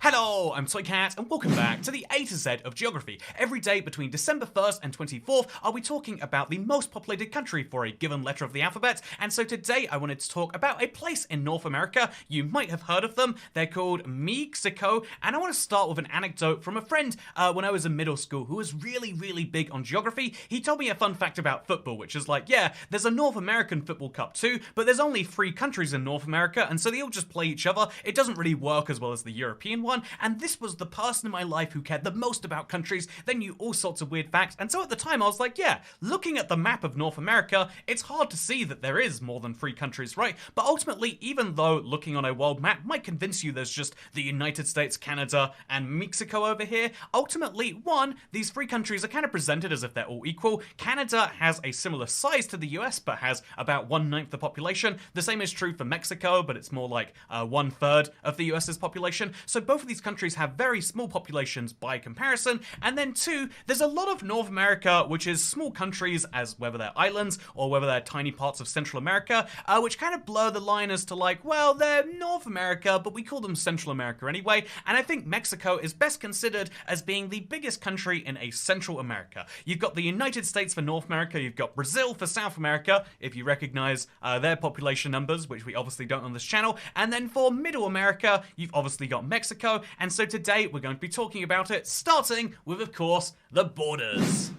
Hello, I'm ToyCat, and welcome back to the A to Z of geography. Every day between December 1st and 24th, I'll be talking about the most populated country for a given letter of the alphabet, and so today I wanted to talk about a place in North America. You might have heard of them. They're called Mexico, and I want to start with an anecdote from a friend when I was in middle school who was really big on geography. He told me a fun fact about football, which is like, yeah, there's a North American football cup too, but there's only 3 countries in North America, and so they all just play each other. It doesn't really work as well as the European one. And this was the person in my life who cared the most about countries. They knew all sorts of weird facts, and so at the time I was like, yeah, looking at the map of North America, it's hard to see that there is more than 3 countries, right? But ultimately, even though looking on a world map might convince you there's just the United States, Canada, and Mexico over here, ultimately, one, these 3 countries are kind of presented as if they're all equal. Canada has a similar size to the US, but has about 1/9 the population. The same is true for Mexico, but it's more like 1/3 of the US's population. So both of these countries have very small populations by comparison, and then 2, there's a lot of North America which is small countries, as whether they're islands or whether they're tiny parts of Central America, which kind of blur the line as to like, well, they're North America, but we call them Central America anyway, and I think Mexico is best considered as being the biggest country in a Central America. You've got the United States for North America, you've got Brazil for South America, if you recognize their population numbers, which we obviously don't on this channel, and then for Middle America, you've obviously got Mexico, and so today we're going to be talking about it, starting with, of course, the borders.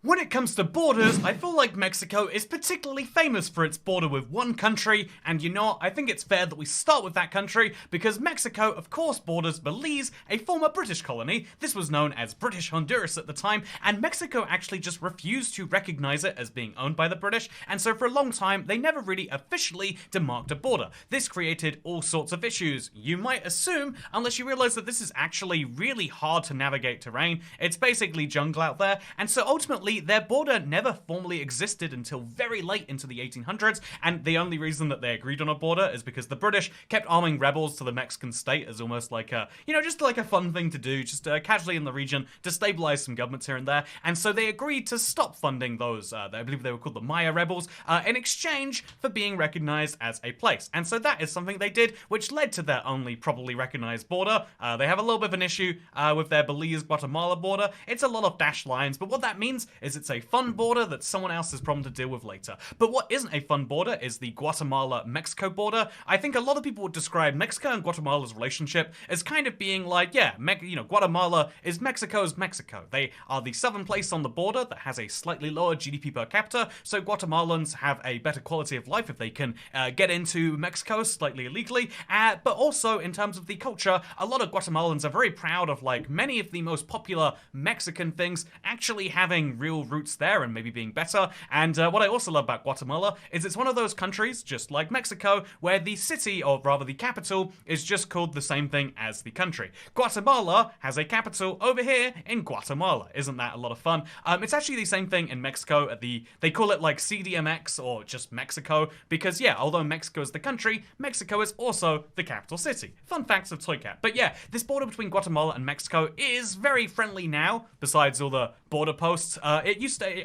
When it comes to borders, I feel like Mexico is particularly famous for its border with one country, and you know what, I think it's fair that we start with that country, because Mexico, of course, borders Belize, a former British colony. This was known as British Honduras at the time, and Mexico actually just refused to recognize it as being owned by the British, and so for a long time, they never really officially demarked a border. This created all sorts of issues. You might assume, unless you realize that this is actually really hard to navigate terrain, it's basically jungle out there, and so ultimately, their border never formally existed until very late into the 1800s, and the only reason that they agreed on a border is because the British kept arming rebels to the Mexican state as almost like a, just like a fun thing to do, just casually in the region, destabilize some governments here and there, and so they agreed to stop funding those, I believe they were called the Maya rebels, in exchange for being recognized as a place. And so that is something they did, which led to their only properly recognized border. They have a little bit of an issue with their Belize-Guatemala border. It's a lot of dashed lines, but what that means is it's a fun border that someone else has problem to deal with later. But what isn't a fun border is the Guatemala-Mexico border. I think a lot of people would describe Mexico and Guatemala's relationship as kind of being like, yeah, Guatemala is Mexico's Mexico. They are the southern place on the border that has a slightly lower GDP per capita, so Guatemalans have a better quality of life if they can get into Mexico slightly illegally. But also, in terms of the culture, a lot of Guatemalans are very proud of like many of the most popular Mexican things actually having real roots there and maybe being better. And what I also love about Guatemala is it's one of those countries, just like Mexico, where the city, or rather the capital, is just called the same thing as the country. Guatemala has a capital over here in Guatemala. Isn't that a lot of fun? It's actually the same thing in Mexico. They call it like CDMX or just Mexico because, yeah, although Mexico is the country, Mexico is also the capital city. Fun facts of ToyCat. But yeah, this border between Guatemala and Mexico is very friendly now, besides all the border posts.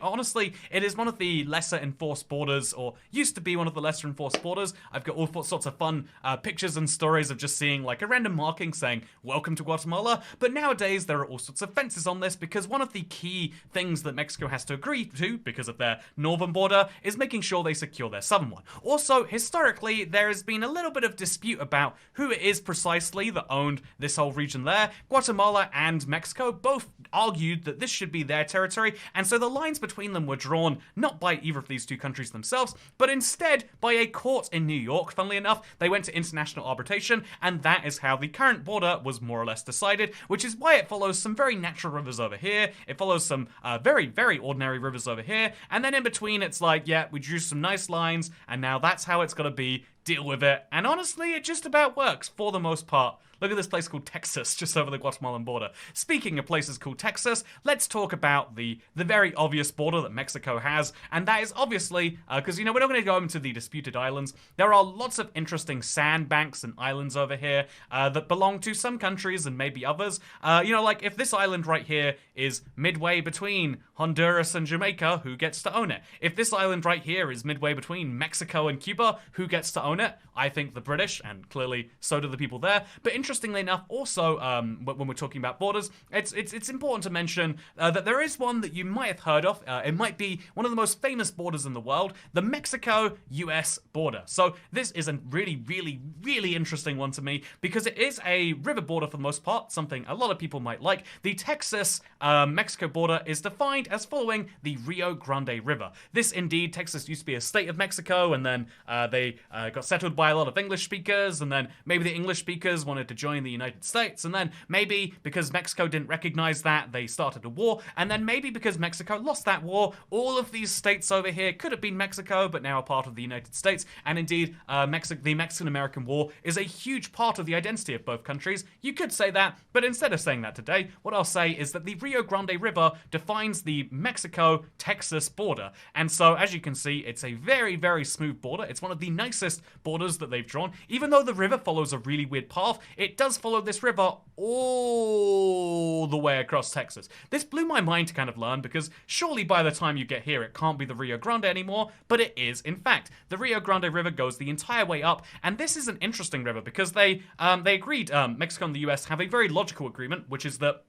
Honestly, it is one of the lesser enforced borders, or used to be one of the lesser enforced borders. I've got all sorts of fun pictures and stories of just seeing like a random marking saying, welcome to Guatemala, but nowadays there are all sorts of fences on this because one of the key things that Mexico has to agree to, because of their northern border, is making sure they secure their southern one. Also, historically, there has been a little bit of dispute about who it is precisely that owned this whole region there. Guatemala and Mexico both argued that this should be their territory, and so the lines between them were drawn not by either of these 2 countries themselves, but instead by a court in New York. Funnily enough, they went to international arbitration, and that is how the current border was more or less decided, which is why it follows some very natural rivers over here, it follows some very ordinary rivers over here, and then in between it's like, yeah, we drew some nice lines, and now that's how it's gonna be, deal with it, and honestly, it just about works for the most part. Look at this place called Texas, just over the Guatemalan border. Speaking of places called Texas, let's talk about the very obvious border that Mexico has, and that is obviously, because, we're not going to go into the disputed islands. There are lots of interesting sandbanks and islands over here that belong to some countries and maybe others. Like if this island right here is midway between Honduras and Jamaica, who gets to own it? If this island right here is midway between Mexico and Cuba, who gets to own it? I think the British, and clearly so do the people there. But interestingly enough, also, when we're talking about borders, it's important to mention that there is one that you might have heard of. It might be one of the most famous borders in the world, the Mexico-US border. So this is a really, really, really interesting one to me because it is a river border for the most part, something a lot of people might like. The Texas-Mexico border is defined as following the Rio Grande River. This indeed, Texas used to be a state of Mexico, and then they got settled by a lot of English speakers, and then maybe the English speakers wanted to join the United States, and then maybe because Mexico didn't recognize that, they started a war, and then maybe because Mexico lost that war, all of these states over here could have been Mexico, but now are part of the United States, and indeed, the Mexican-American War is a huge part of the identity of both countries. You could say that, but instead of saying that today, what I'll say is that the Rio Grande River defines the Mexico-Texas border, and so, as you can see, it's a very, very smooth border. It's one of the nicest borders that they've drawn. Even though the river follows a really weird path, it does follow this river all the way across Texas. This blew my mind to kind of learn because surely by the time you get here it can't be the Rio Grande anymore, but it is in fact. The Rio Grande River goes the entire way up, and this is an interesting river because they agreed, Mexico and the US have a very logical agreement, which is that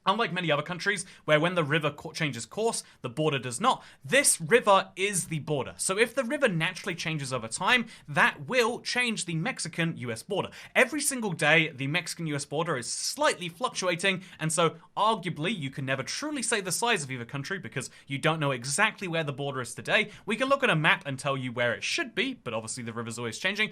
unlike many other countries, where when the river changes course, the border does not, this river is the border. So if the river naturally changes over time, that will change the Mexican-US border. Every single day, the Mexican-US border is slightly fluctuating, and so arguably, you can never truly say the size of either country because you don't know exactly where the border is today. We can look at a map and tell you where it should be, but obviously the river's always changing,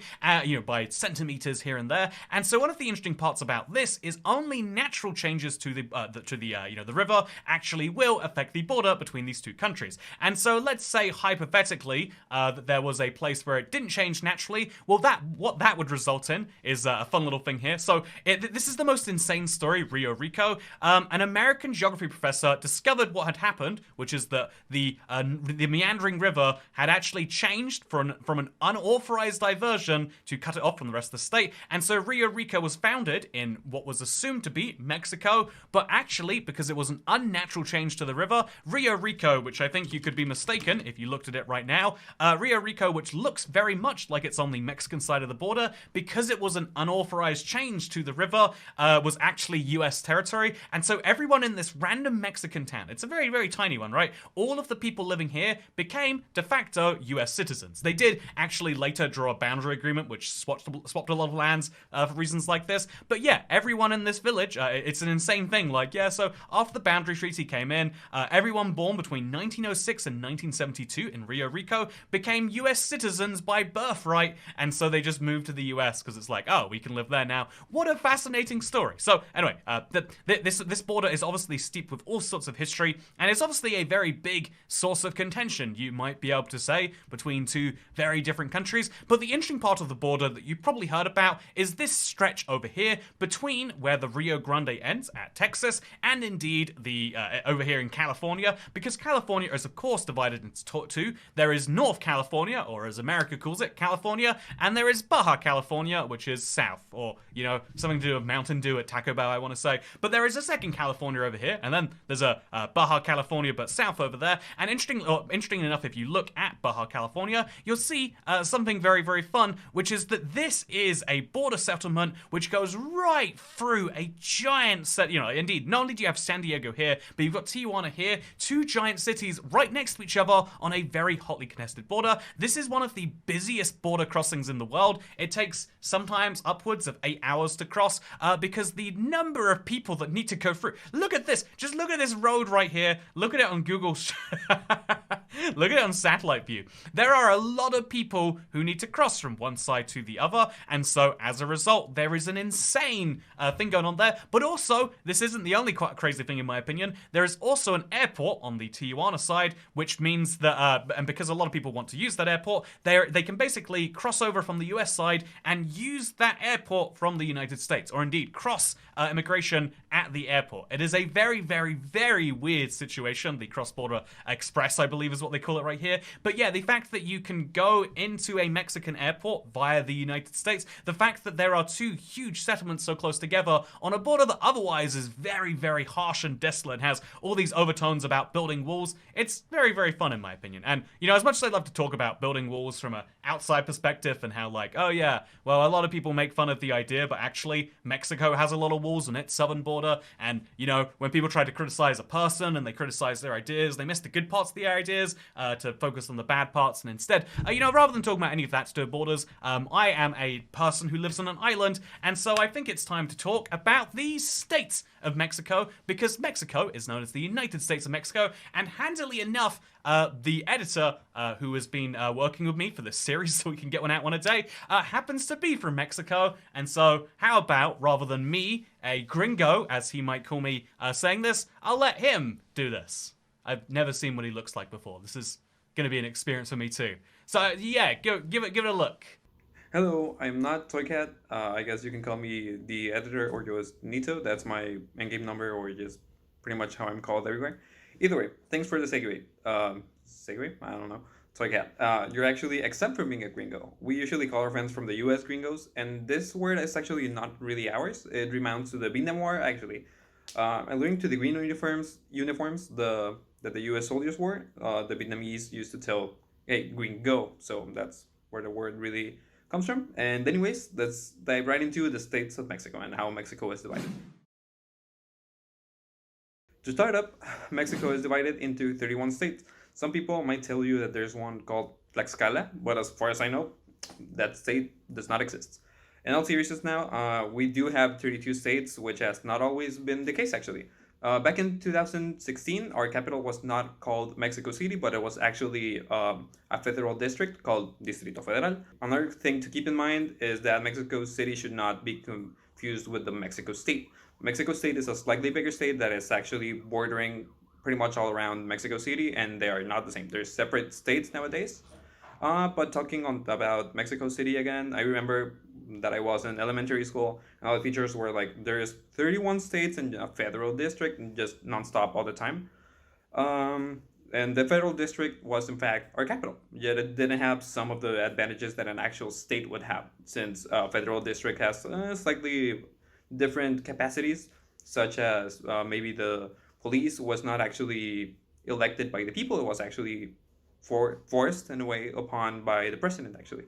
by centimeters here and there. And so one of the interesting parts about this is only natural changes to the river actually will affect the border between these two countries. And so let's say hypothetically that there was a place where it didn't change naturally. Well, what that would result in is a fun little thing here. So this is the most insane story, Rio Rico. An American geography professor discovered what had happened, which is that the meandering river had actually changed from an unauthorized diversion to cut it off from the rest of the state. And so Rio Rico was founded in what was assumed to be Mexico, but actually, because it was an unnatural change to the river, Rio Rico, which I think you could be mistaken if you looked at it right now, Rio Rico, which looks very much like it's on the Mexican side of the border, because it was an unauthorized change to the river, was actually US territory, and so everyone in this random Mexican town, it's a very, very tiny one, right? All of the people living here became de facto US citizens. They did actually later draw a boundary agreement which swapped a lot of lands for reasons like this, but yeah, everyone in this village, it's an insane thing, like, yeah, so after the boundary treaty came in, everyone born between 1906 and 1972 in Rio Rico became US citizens by birthright, and so they just moved to the US because it's like, oh, we can live there now. What a fascinating story. So anyway, this border is obviously steeped with all sorts of history, and it's obviously a very big source of contention, you might be able to say, between two very different countries. But the interesting part of the border that you've probably heard about is this stretch over here between where the Rio Grande ends at Texas and indeed the over here in California, because California is of course divided into two. There is North California, or as America calls it, California, and there is Baja California, which is south, or something to do with Mountain Dew at Taco Bell, I want to say. But there is a second California over here, and then there's a Baja California but south over there. And interesting enough, if you look at Baja California, you'll see something very, very fun, which is that this is a border settlement which goes right through a giant set. Indeed, not only do you have San Diego here, but you've got Tijuana here, two giant cities right next to each other on a very hotly contested border. This is one of the busiest border crossings in the world. It takes sometimes upwards of 8 hours to cross because the number of people that need to go through. Look at this. Just look at this road right here. Look at it on Google. Look at it on satellite view. There are a lot of people who need to cross from one side to the other, and so as a result, there is an insane thing going on there. But also, this isn't the only quite crazy thing in my opinion. There is also an airport on the Tijuana side, which means that, and because a lot of people want to use that airport, they can basically cross over from the US side and use that airport from the United States, or indeed cross immigration at the airport. It is a very, very, very weird situation. The cross-border express, I believe, is what they call it right here. But yeah, the fact that you can go into a Mexican airport via the United States, the fact that there are two huge settlements so close together on a border that otherwise is very, very harsh and desolate and has all these overtones about building walls, it's very, very fun in my opinion. And, you know, as much as I'd love to talk about building walls from an outside perspective and how like, oh yeah, well, a lot of people make fun of the idea, but actually Mexico has a lot of walls on its southern border, and, you know, when people try to criticize a person and they criticize their ideas, they miss the good parts of the ideas to focus on the bad parts, and instead, you know, rather than talking about any of that to do with borders, I am a person who lives on an island, and so I think it's time to talk about the states of Mexico, because Mexico is known as the United States of Mexico, and handily enough, the editor who has been working with me for this series so we can get one out one a day happens to be from Mexico, and so how about, rather than me, a gringo, as he might call me, saying this, I'll let him do this. I've never seen what he looks like before. This is going to be an experience for me too. So yeah, give it a look. Hello, I'm not Toycat. I guess you can call me the editor or just Nito. That's my in-game number, or just pretty much how I'm called everywhere. Either way, thanks for the segue. Segue? I don't know. Toycat. You're actually exempt from being a gringo. We usually call our friends from the US gringos, and this word is actually not really ours. It remounts to the Vietnam War, actually. Alluding to the green uniforms that the US soldiers wore, the Vietnamese used to tell, hey, gringo. So that's where the word really comes from. And anyways, let's dive right into the states of Mexico and how Mexico is divided. To start up, Mexico is divided into 31 states. Some people might tell you that there's one called Tlaxcala, but as far as I know, that state does not exist. In all seriousness now, we do have 32 states, which has not always been the case actually. Back in 2016, our capital was not called Mexico City, but it was actually a federal district called Distrito Federal. Another thing to keep in mind is that Mexico City should not be confused with the Mexico State. Mexico State is a slightly bigger state that is actually bordering pretty much all around Mexico City, and they are not the same. They're separate states nowadays. But talking about Mexico City again, I remember that I was in elementary school, and all the teachers were like, there's 31 states and a federal district, and just nonstop all the time. And the federal district was in fact our capital, yet it didn't have some of the advantages that an actual state would have, since a federal district has slightly different capacities, such as maybe the police was not actually elected by the people, it was actually forced in a way upon by the president actually.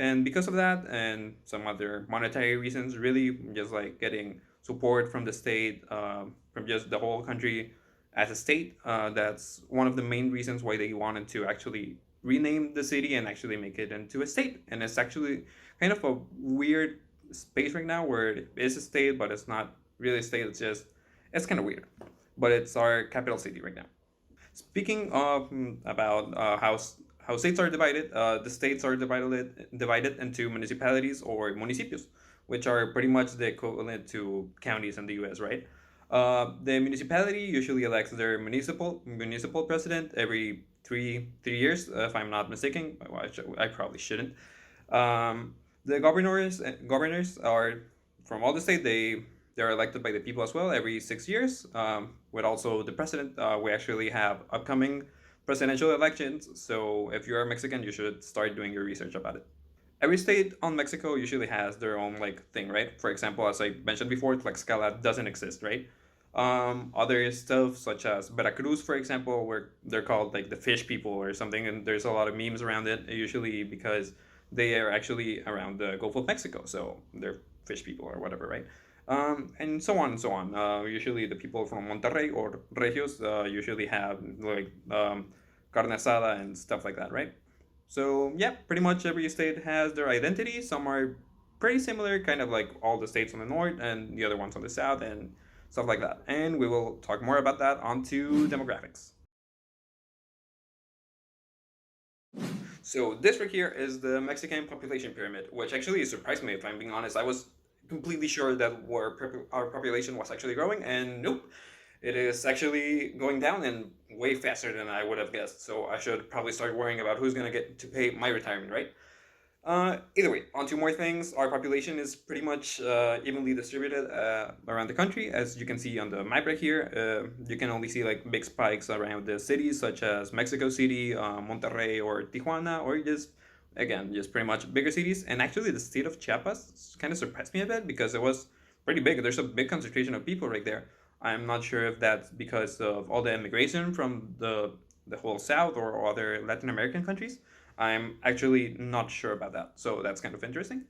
And because of that and some other monetary reasons, really just like getting support from the state, from just the whole country as a state, that's one of the main reasons why they wanted to actually rename the city and actually make it into a state. And it's actually kind of a weird space right now where it is a state, but it's not really a state. It's kind of weird. But it's our capital city right now. Speaking of about how states are divided, the states are divided into municipalities or municipios, which are pretty much the equivalent to counties in the U.S. Right? The municipality usually elects their municipal president every three years, if I'm not mistaken. Well, I probably shouldn't. The governors are from all the state. They're elected by the people as well every 6 years. With also the president, we actually have upcoming presidential elections. So if you're a Mexican, you should start doing your research about it. Every state on Mexico usually has their own like thing, right? For example, as I mentioned before, Tlaxcala doesn't exist, right? Other stuff such as Veracruz, for example, where they're called like the fish people or something, and there's a lot of memes around it, usually because they are actually around the Gulf of Mexico, so they're fish people or whatever, right? And so on and so on. Usually the people from Monterrey or Regios usually have like carne asada and stuff like that, right? So yeah, pretty much every state has their identity. Some are pretty similar, kind of like all the states on the north and the other ones on the south and stuff like that. And we will talk more about that onto demographics. So this right here is the Mexican population pyramid, which actually surprised me if I'm being honest. I was completely sure that our population was actually growing, and nope, it is actually going down and way faster than I would have guessed. So I should probably start worrying about who's gonna get to pay my retirement, right? Either way, on to more things. Our population is pretty much evenly distributed around the country. As you can see on the map right here, you can only see like big spikes around the cities such as Mexico City, Monterrey, or Tijuana, or just, again, just pretty much bigger cities. And actually, the state of Chiapas kind of surprised me a bit because it was pretty big. There's a big concentration of people right there. I'm not sure if that's because of all the immigration from the whole South or other Latin American countries. I'm actually not sure about that, so that's kind of interesting.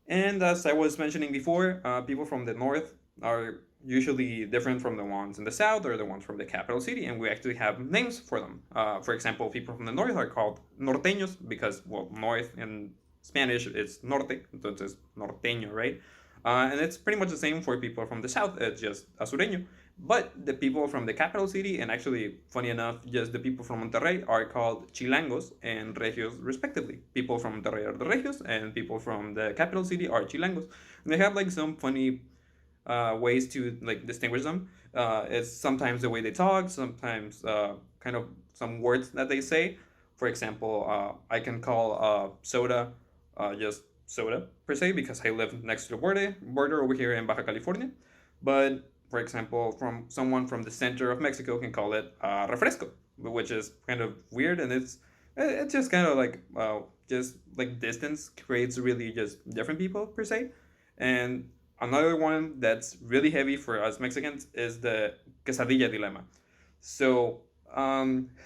And as I was mentioning before, people from the north are usually different from the ones in the south or the ones from the capital city, and we actually have names for them. For example, people from the north are called norteños because, well, north in Spanish is norte, so it's norteño, right? And it's pretty much the same for people from the south, it's just asureño. But the people from the capital city, and actually, funny enough, just the people from Monterrey are called chilangos and regios, respectively. People from Monterrey are the regios, and people from the capital city are chilangos. And they have like some funny ways to like distinguish them. It's sometimes the way they talk, sometimes kind of some words that they say. For example, I can call soda just soda per se because I live next to the border over here in Baja California. But for example, from someone from the center of Mexico can call it refresco, which is kind of weird, and it's just kind of like just like distance creates really just different people per se. And another one that's really heavy for us Mexicans is the quesadilla dilemma. So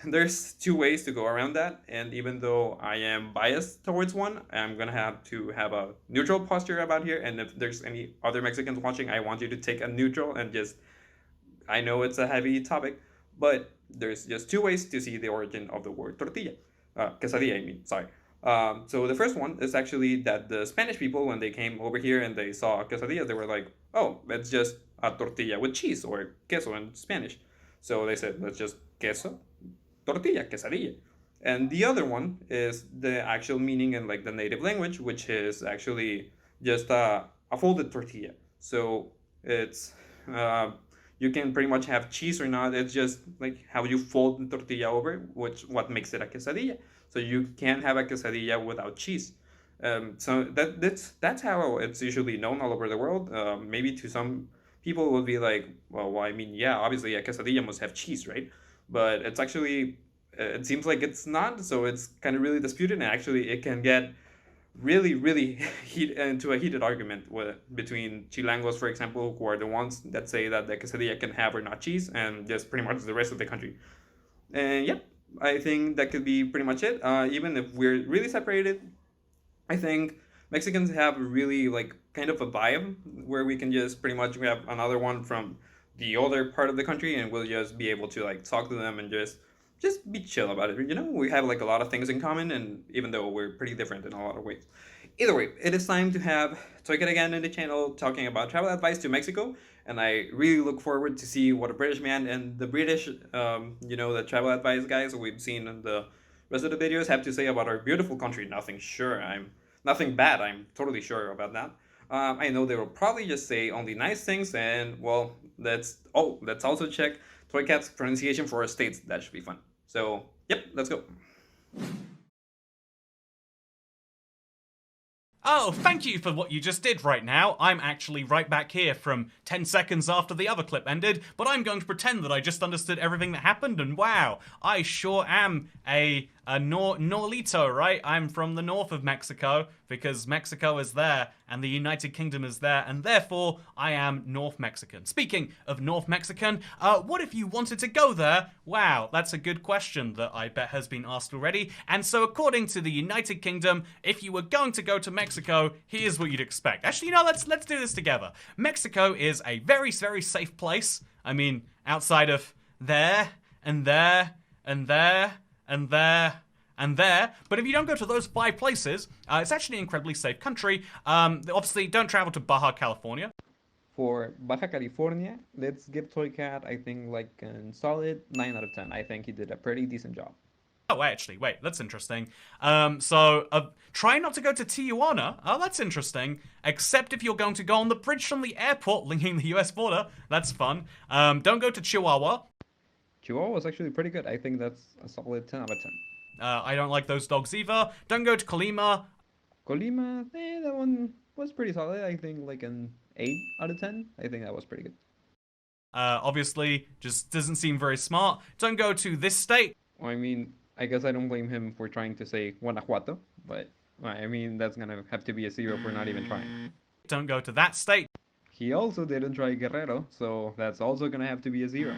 there's two ways to go around that, and even though I am biased towards one, I'm gonna have to have a neutral posture about here. And if there's any other Mexicans watching, I want you to take a neutral and just. I know it's a heavy topic, but there's just two ways to see the origin of the word tortilla, quesadilla. I mean, sorry. So the first one is actually that the Spanish people, when they came over here and they saw quesadillas, they were like, "Oh, it's just a tortilla with cheese or queso in Spanish." So they said, "Let's just queso, tortilla, quesadilla." And the other one is the actual meaning in like the native language, which is actually just a folded tortilla. So it's uh, you can pretty much have cheese or not. It's just like how you fold the tortilla over, which what makes it a quesadilla. So you can't have a quesadilla without cheese. So that's how it's usually known all over the world. Maybe to some people will be like, well, I mean, yeah, obviously a quesadilla must have cheese, right? But it's actually it seems like it's not. So it's kind of really disputed, and actually it can get really into a heated argument between chilangos, for example, who are the ones that say that the quesadilla can have or not cheese, and just pretty much the rest of the country. And yeah, I think that could be pretty much it. Even if we're really separated, I think Mexicans have really like kind of a vibe where we can just pretty much have another one from the other part of the country, and we'll just be able to like talk to them and just be chill about it. You know, we have like a lot of things in common, and even though we're pretty different in a lot of ways. Either way, it is time to have Toycat again in the channel talking about travel advice to Mexico, and I really look forward to see what a British man and the British, the travel advice guys we've seen in the rest of the videos have to say about our beautiful country. Nothing bad. I'm totally sure about that. I know they will probably just say only nice things, and well, let's also check Toycat's pronunciation for our states. That should be fun. So, yep, let's go. Oh, thank you for what you just did right now. I'm actually right back here from 10 seconds after the other clip ended, but I'm going to pretend that I just understood everything that happened, and wow, I sure am a Norlito, right? I'm from the north of Mexico, because Mexico is there, and the United Kingdom is there, and therefore, I am North Mexican. Speaking of North Mexican, what if you wanted to go there? Wow, that's a good question that I bet has been asked already, and so according to the United Kingdom, if you were going to go to Mexico, here's what you'd expect. Actually, let's do this together. Mexico is a very, very safe place. I mean, outside of there, and there, and there, and there, and there. But if you don't go to those 5 places, it's actually an incredibly safe country. Obviously, don't travel to Baja California. For Baja California, let's give Toycat, I think, like a solid 9 out of 10. I think he did a pretty decent job. Oh, actually, wait, that's interesting. Try not to go to Tijuana. Oh, that's interesting. Except if you're going to go on the bridge from the airport linking the US border. That's fun. Don't go to Chihuahua. Chihuahua was actually pretty good. I think that's a solid 10 out of 10. I don't like those dogs either. Don't go to Colima. Colima, that one was pretty solid. I think like an 8 out of 10. I think that was pretty good. Obviously, just doesn't seem very smart. Don't go to this state. I mean, I guess I don't blame him for trying to say Guanajuato, but I mean, that's gonna have to be a 0 for not even trying. Don't go to that state. He also didn't try Guerrero, so that's also gonna have to be a 0.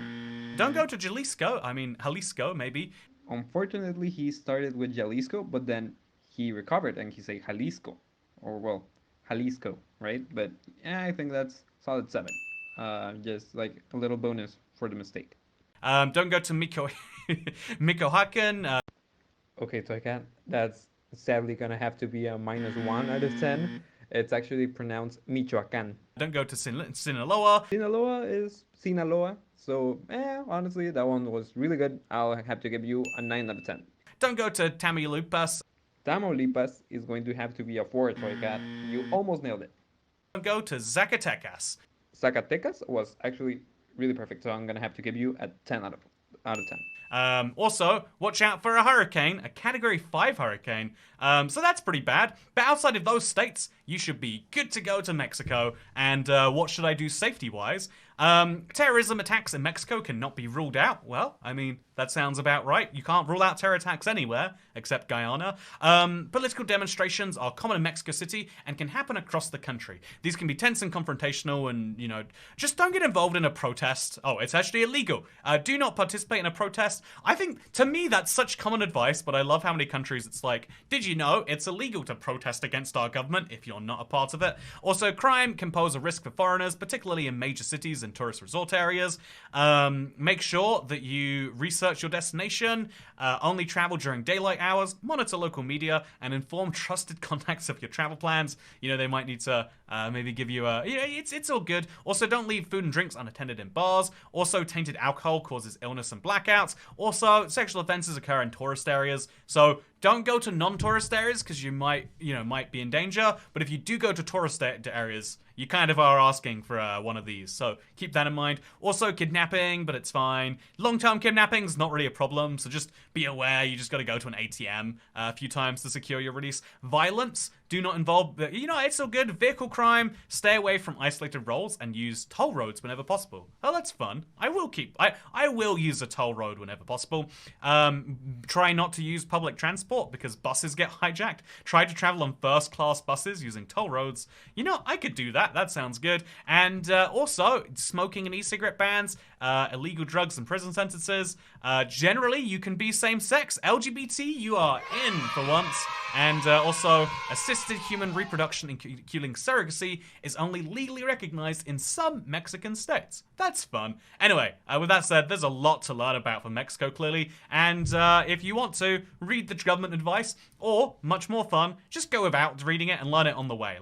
Don't go to Jalisco, maybe. Unfortunately, he started with Jalisco, but then he recovered and he said Jalisco, or well, Jalisco, right? But yeah, I think that's solid 7. Just like a little bonus for the mistake. Don't go to Michoacan. Okay, so I can't. That's sadly gonna have to be a -1 out of 10. It's actually pronounced Michoacan. Don't go to Sinaloa. Sinaloa is Sinaloa. So, honestly, that one was really good. I'll have to give you a 9 out of 10. Don't go to Tamaulipas. Tamaulipas is going to have to be a 4, so I got you almost nailed it. Don't go to Zacatecas. Zacatecas was actually really perfect, so I'm gonna have to give you a 10 out of 10. Also, watch out for a hurricane, a Category 5 hurricane. So that's pretty bad. But outside of those states, you should be good to go to Mexico. And what should I do safety-wise? Terrorism attacks in Mexico cannot be ruled out. Well, I mean, that sounds about right. You can't rule out terror attacks anywhere, except Guyana. Political demonstrations are common in Mexico City and can happen across the country. These can be tense and confrontational and, just don't get involved in a protest. Oh, it's actually illegal. Do not participate in a protest. I think, to me, that's such common advice, but I love how many countries it's like, did you know it's illegal to protest against our government if you're not a part of it? Also, crime can pose a risk for foreigners, particularly in major cities and tourist resort areas. Make sure that you research your destination, only travel during daylight hours, monitor local media, and inform trusted contacts of your travel plans. They might need to maybe give you it's all good. Also, don't leave food and drinks unattended in bars. Also, tainted alcohol causes illness and blackouts. Also, sexual offenses occur in tourist areas. So don't go to non-tourist areas because you might be in danger. But if you do go to tourist areas, you kind of are asking for one of these. So keep that in mind. Also, kidnapping, but it's fine. Long-term kidnapping is not really a problem. So just be aware. You just got to go to an ATM a few times to secure your release. Violence. Do not involve, it's all good. Vehicle crime, stay away from isolated roads and use toll roads whenever possible. Oh, that's fun. I will use a toll road whenever possible. Try not to use public transport because buses get hijacked. Try to travel on first-class buses using toll roads. I could do that. That sounds good. And also, smoking and e-cigarette bans, illegal drugs and prison sentences. Generally, you can be same-sex. LGBT, you are in for once. And also, assisted human reproduction, including surrogacy, is only legally recognized in some Mexican states. That's fun. Anyway, with that said, there's a lot to learn about from Mexico, clearly. And if you want to, read the government advice, or, much more fun, just go without reading it and learn it on the way.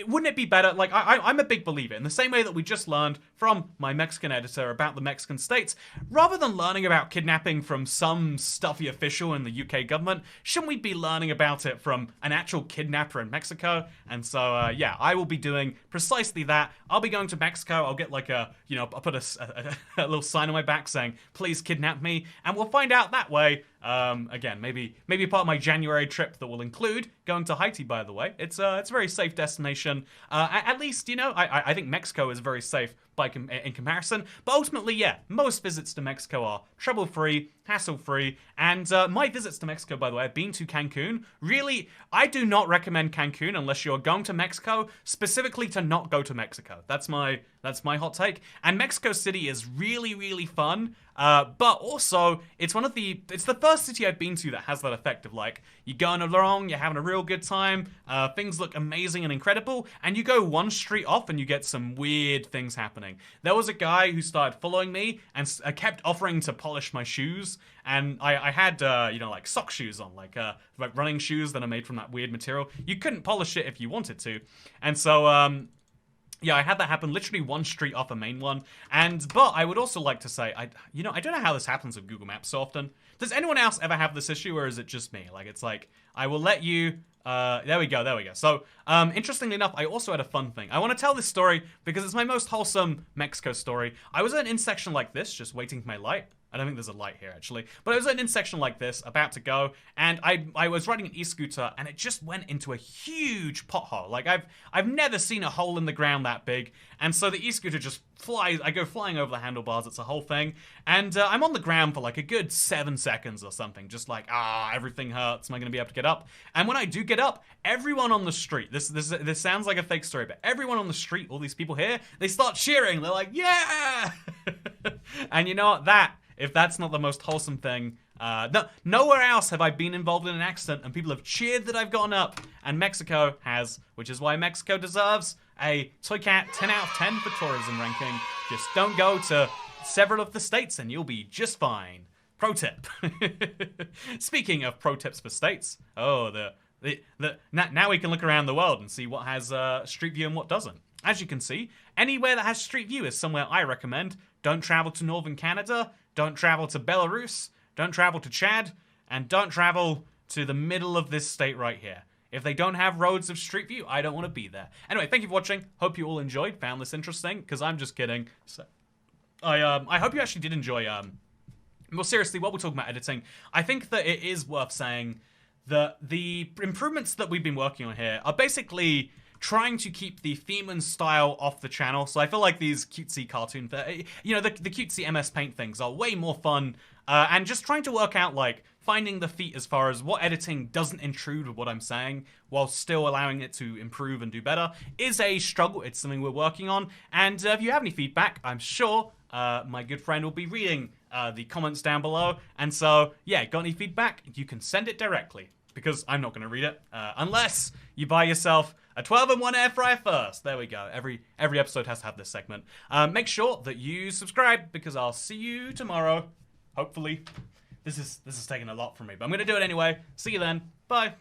Wouldn't it be better? I'm a big believer in the same way that we just learned from my Mexican editor about the Mexican states. Rather than learning about kidnapping from some stuffy official in the UK government, shouldn't we be learning about it from an actual kidnapper in Mexico? And so, I will be doing precisely that. I'll be going to Mexico. I'll get I'll put a little sign on my back saying, please kidnap me. And we'll find out that way. Again, maybe part of my January trip that will include going to Haiti, by the way. It's a very safe destination. At least, I think Mexico is very safe in comparison. But ultimately, most visits to Mexico are trouble-free, hassle-free. And my visits to Mexico, by the way, I've been to Cancun. Really, I do not recommend Cancun unless you're going to Mexico, specifically to not go to Mexico. That's my hot take. And Mexico City is really, really fun. But also, it's the first city I've been to that has that effect of you're going along, you're having a real good time, things look amazing and incredible, and you go one street off and you get some weird things happening. There was a guy who started following me and kept offering to polish my shoes, and I had, sock shoes on, running shoes that are made from that weird material. You couldn't polish it if you wanted to, and so, Yeah, I had that happen literally one street off a main one. But I would also like to say, I don't know how this happens with Google Maps so often. Does anyone else ever have this issue, or is it just me? Like, it's like, I will let you, there we go. So, interestingly enough, I also had a fun thing. I want to tell this story because it's my most wholesome Mexico story. I was at an intersection like this, just waiting for my light. I don't think there's a light here, actually. But I was at an intersection like this, about to go, and I was riding an e-scooter, and it just went into a huge pothole. Like, I've never seen a hole in the ground that big, and so the e-scooter just flies. I go flying over the handlebars. It's a whole thing. And I'm on the ground for like a good 7 seconds or something, just like, everything hurts. Am I going to be able to get up? And when I do get up, everyone on the street, this sounds like a fake story, but everyone on the street, all these people here, they start cheering. They're like, yeah! And you know what? If that's not the most wholesome thing, nowhere else have I been involved in an accident and people have cheered that I've gotten up, and Mexico has, which is why Mexico deserves a Toy Cat 10 out of 10 for tourism ranking. Just don't go to several of the states and you'll be just fine. Pro tip. Speaking of pro tips for states, now we can look around the world and see what has Street View and what doesn't. As you can see, anywhere that has Street View is somewhere I recommend. Don't travel to northern Canada, don't travel to Belarus, don't travel to Chad, and don't travel to the middle of this state right here. If they don't have roads of Street View, I don't want to be there. Anyway, thank you for watching. Hope you all enjoyed, found this interesting, because I'm just kidding. So, I hope you actually did enjoy, more seriously, while we're talking about editing, I think that it is worth saying that the improvements that we've been working on here are basically trying to keep the theme and style off the channel. So I feel like these cutesy cartoon, the cutesy MS Paint things are way more fun. And just trying to work out, like, finding the feet as far as what editing doesn't intrude with what I'm saying while still allowing it to improve and do better is a struggle. It's something we're working on. And if you have any feedback, I'm sure my good friend will be reading the comments down below. And so, yeah, got any feedback? You can send it directly, because I'm not going to read it unless you buy yourself a 12-in-1 air fryer first. There we go. Every episode has to have this segment. Make sure that you subscribe, because I'll see you tomorrow. Hopefully. This is taking a lot from me, but I'm going to do it anyway. See you then. Bye.